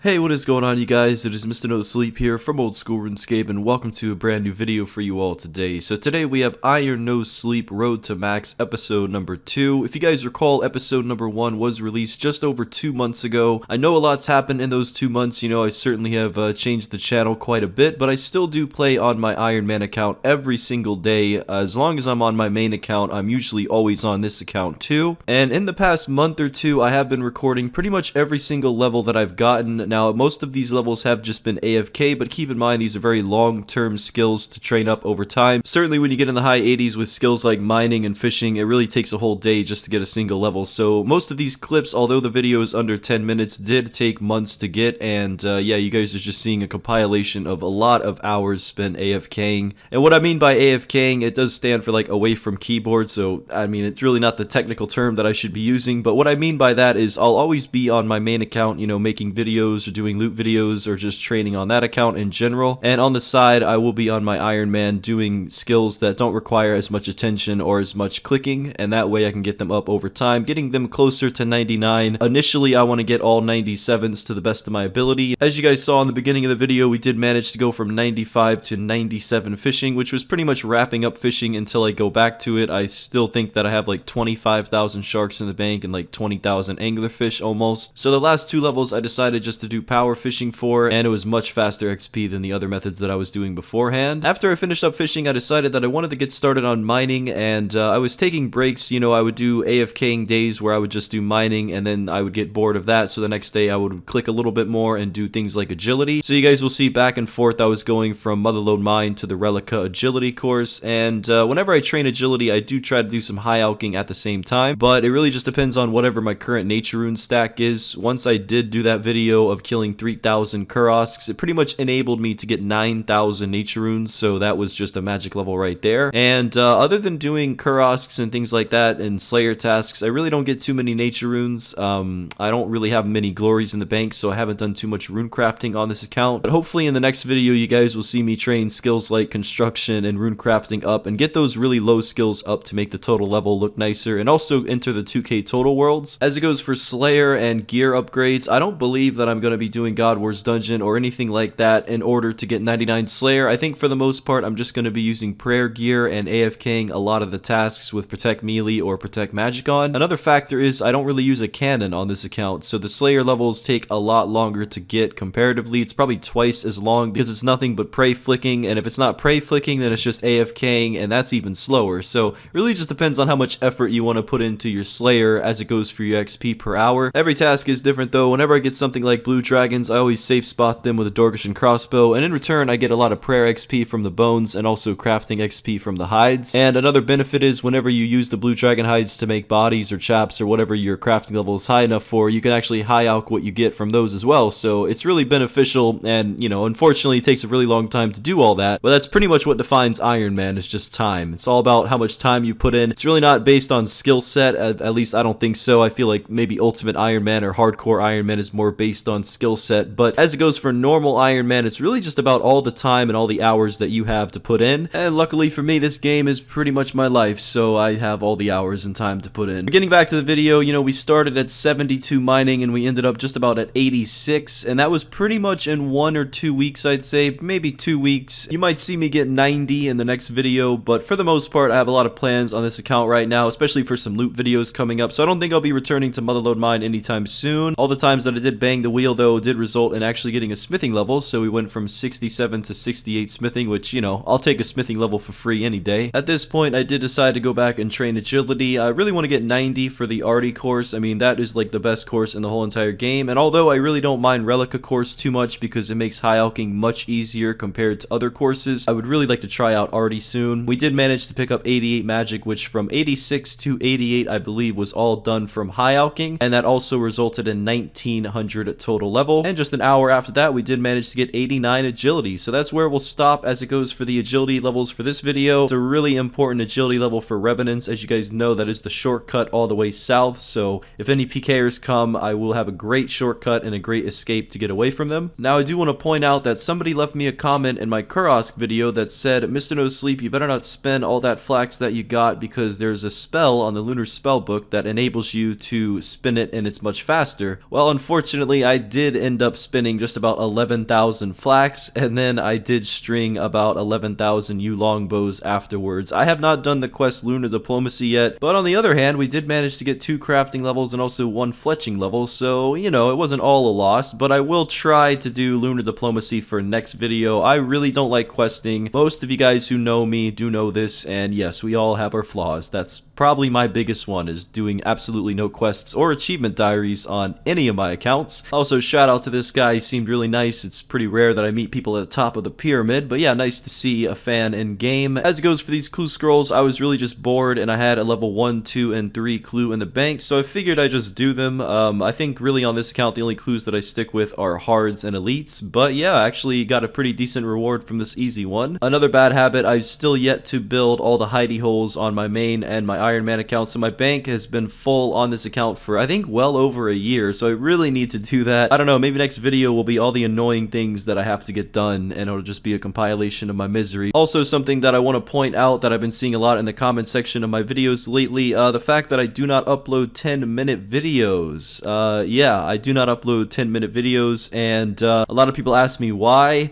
Hey, what is going on, you guys? It is Mr. No Sleep here from Old School RuneScape, and welcome to a brand new video for you all today. So today we have Iron No Sleep Road to Max episode number 2. If you guys recall, episode number 1 was released just over 2 months ago. I know a lot's happened in those 2 months. You know, I certainly have changed the channel quite a bit, but I still do play on my Iron Man account every single day. As long as I'm on my main account, I'm usually always on this account too. And in the past month or two, I have been recording pretty much every single level that I've gotten. Now, most of these levels have just been AFK, but keep in mind these are very long-term skills to train up over time. Certainly when you get in the high 80s with skills like mining and fishing, it really takes a whole day just to get a single level. So most of these clips, although the video is under 10 minutes, did take months to get, and yeah, you guys are just seeing a compilation of a lot of hours spent AFKing. And what I mean by AFKing, it does stand for like away from keyboard, so I mean it's really not the technical term that I should be using, but what I mean by that is I'll always be on my main account, you know, making videos or doing loot videos or just training on that account in general, and on the side I will be on my Iron Man doing skills that don't require as much attention or as much clicking, and that way I can get them up over time, getting them closer to 99. Initially I want to get all 97s to the best of my ability. As you guys saw in the beginning of the video, we did manage to go from 95 to 97 fishing, which was pretty much wrapping up fishing until I go back to it. I still think that I have like 25,000 sharks in the bank and like 20,000 anglerfish almost. So the last 2 levels I decided just to do power fishing for, and it was much faster XP than the other methods that I was doing beforehand. After I finished up fishing, I decided that I wanted to get started on mining, and I was taking breaks. You know, I would do AFKing days where I would just do mining, and then I would get bored of that, so the next day I would click a little bit more and do things like agility. So you guys will see back and forth I was going from Motherlode Mine to the Relica agility course, and whenever I train agility, I do try to do some high alching at the same time, but it really just depends on whatever my current nature rune stack is. Once I did do that video of killing 3,000 Kurosks, it pretty much enabled me to get 9,000 nature runes, so that was just a magic level right there. And other than doing Kurosks and things like that and Slayer tasks, I really don't get too many nature runes. I don't really have many glories in the bank, so I haven't done too much rune crafting on this account, but hopefully in the next video you guys will see me train skills like construction and rune crafting up and get those really low skills up to make the total level look nicer, and also enter the 2K total worlds. As it goes for Slayer and gear upgrades, I don't believe that I'm going to be doing God Wars Dungeon or anything like that in order to get 99 Slayer. I think for the most part I'm just going to be using prayer gear and AFKing a lot of the tasks with Protect Melee or Protect Magicon. Another factor is I don't really use a cannon on this account, so the Slayer levels take a lot longer to get comparatively. It's probably twice as long because it's nothing but prey flicking, and if it's not prey flicking then it's just AFKing, and that's even slower. So it really just depends on how much effort you want to put into your Slayer as it goes for your XP per hour. Every task is different though. Whenever I get something like blue dragons, I always safe spot them with a Dorgishan crossbow, and in return I get a lot of prayer XP from the bones and also crafting XP from the hides. And another benefit is whenever you use the blue dragon hides to make bodies or chaps or whatever your crafting level is high enough for, you can actually high alch what you get from those as well. So it's really beneficial, and you know, unfortunately it takes a really long time to do all that, but that's pretty much what defines Iron Man, is just time. It's all about how much time you put in. It's really not based on skill set, at least I don't think so. I feel like maybe Ultimate Iron Man or Hardcore Iron Man is more based on skill set, but as it goes for normal Iron Man, it's really just about all the time and all the hours that you have to put in. And luckily for me, this game is pretty much my life, so I have all the hours and time to put in. Getting back to the video, you know, we started at 72 mining and we ended up just about at 86, and that was pretty much in 1 or 2 weeks, I'd say, maybe 2 weeks. You might see me get 90 in the next video, but for the most part I have a lot of plans on this account right now, especially for some loot videos coming up, so I don't think I'll be returning to Motherlode Mine anytime soon. All the times that I did bang the wheel though did result in actually getting a smithing level, so we went from 67 to 68 smithing, which, you know, I'll take a smithing level for free any day. At this point I did decide to go back and train agility. I really want to get 90 for the Arty course. I mean, that is like the best course in the whole entire game, and although I really don't mind Relica course too much because it makes high alching much easier compared to other courses, I would really like to try out Arty soon. We did manage to pick up 88 magic, which from 86 to 88 I believe was all done from high alching, and that also resulted in 1900 total level. And just an hour after that we did manage to get 89 agility, so that's where we'll stop as it goes for the agility levels for this video. It's a really important agility level for Revenants. As you guys know, that is the shortcut all the way south, so if any PKers come, I will have a great shortcut and a great escape to get away from them. Now I do want to point out that somebody left me a comment in my Kurosk video that said, Mr. No Sleep, you better not spend all that flax that you got because there's a spell on the Lunar Spellbook that enables you to spin it and it's much faster. Well, unfortunately I did end up spinning just about 11,000 flax, and then I did string about 11,000 yew longbows afterwards. I have not done the quest Lunar Diplomacy yet, but on the other hand, we did manage to get 2 crafting levels and also 1 fletching level, so, you know, it wasn't all a loss, but I will try to do Lunar Diplomacy for next video. I really don't like questing. Most of you guys who know me do know this, and yes, we all have our flaws. That's probably my biggest one, is doing absolutely no quests or achievement diaries on any of my accounts. Also, shout out to this guy, he seemed really nice. It's pretty rare that I meet people at the top of the pyramid, but yeah, nice to see a fan in game. As it goes for these clue scrolls, I was really just bored and I had a level 1, 2, and 3 clue in the bank, so I figured I'd just do them. I think really on this account the only clues that I stick with are hards and elites, but yeah, I actually got a pretty decent reward from this easy one. Another bad habit, I've still yet to build all the hidey holes on my main and my Iron Man account, so my bank has been full on this account for I think well over a year, so I really need to do that. I don't know, maybe next video will be all the annoying things that I have to get done, and it'll just be a compilation of my misery. Also, something that I want to point out that I've been seeing a lot in the comment section of my videos lately, the fact that I do not upload 10-minute videos. Yeah, I do not upload 10-minute videos, and a lot of people ask me why.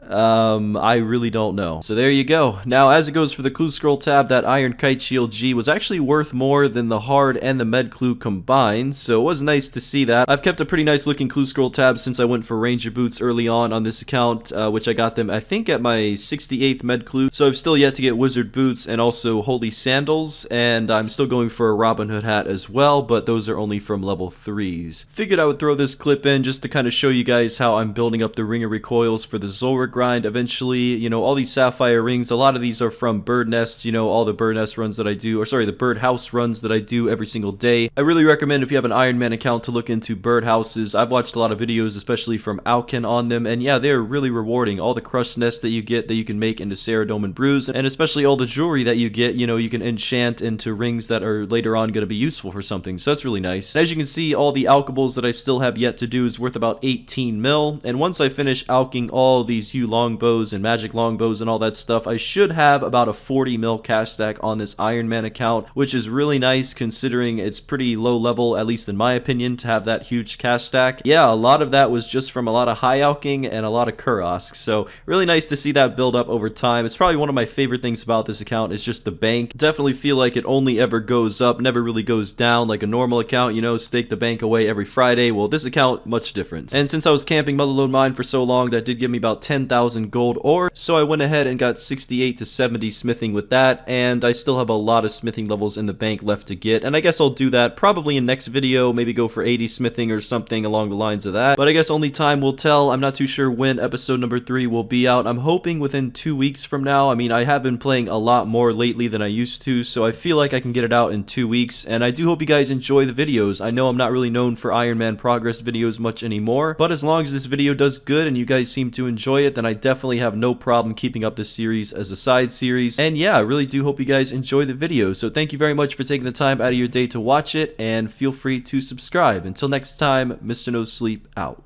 I really don't know. So there you go. Now, as it goes for the clue scroll tab, that Iron Kite Shield G was actually worth more than the hard and the med clue combined, so it was nice to see that. I've kept a pretty nice looking clue scroll tab since I went for Ranger Boots early on this account, which I got them, I think, at my 68th med clue. So I've still yet to get Wizard Boots and also Holy Sandals, and I'm still going for a Robin Hood hat as well, but those are only from level 3s. Figured I would throw this clip in just to kind of show you guys how I'm building up the Ringer recoils for the Zulrah grind eventually. You know, all these sapphire rings, a lot of these are from Bird Nest, you know, all the Bird Nest runs that I do, or sorry, the Bird House runs that I do every single day. I really recommend, if you have an Iron Man account, to look into bird houses. I've watched a lot of videos, especially from Alkin, on them, and yeah, they're really rewarding. All the crushed nests that you get that you can make into Ceridome and Bruise, and especially all the jewelry that you get, you know, you can enchant into rings that are later on going to be useful for something, so that's really nice. And as you can see, all the alchables that I still have yet to do is worth about 18 mil, and once I finish alching all these yew longbows and magic longbows and all that stuff, I should have about a 40 mil cash stack on this Iron Man account, which is really nice considering it's pretty low level, at least in my opinion, to have that huge cash stack. Yeah, a lot of that was just from a lot of high alching and a lot of Kurosks, so really nice to see that build up over time. It's probably one of my favorite things about this account is just the bank. Definitely feel like it only ever goes up, never really goes down like a normal account, you know, stake the bank away every Friday. Well, this account, much different. And since I was camping Motherlode Mine for so long, that did give me about 10,000 gold ore, so I went ahead and got 68 to 70 smithing with that, and I still have a lot of smithing levels in the bank left to get, and I guess I'll do that probably in next video, maybe go for 80 smithing or something along the lines of that, but I guess only time will tell. I'm not too sure when episode number 3 will be out. I'm hoping within 2 weeks from now. I mean, I have been playing a lot more lately than I used to, so I feel like I can get it out in 2 weeks, and I do hope you guys enjoy the videos. I know I'm not really known for Iron Man progress videos much anymore, but as long as this video does good and you guys seem to enjoy it, then I definitely have no problem keeping up this series as a side series. And yeah, I really do hope you guys enjoy the video. So thank you very much for taking the time out of your day to watch it, and feel free to subscribe. Until next time, Mr. No Sleep out.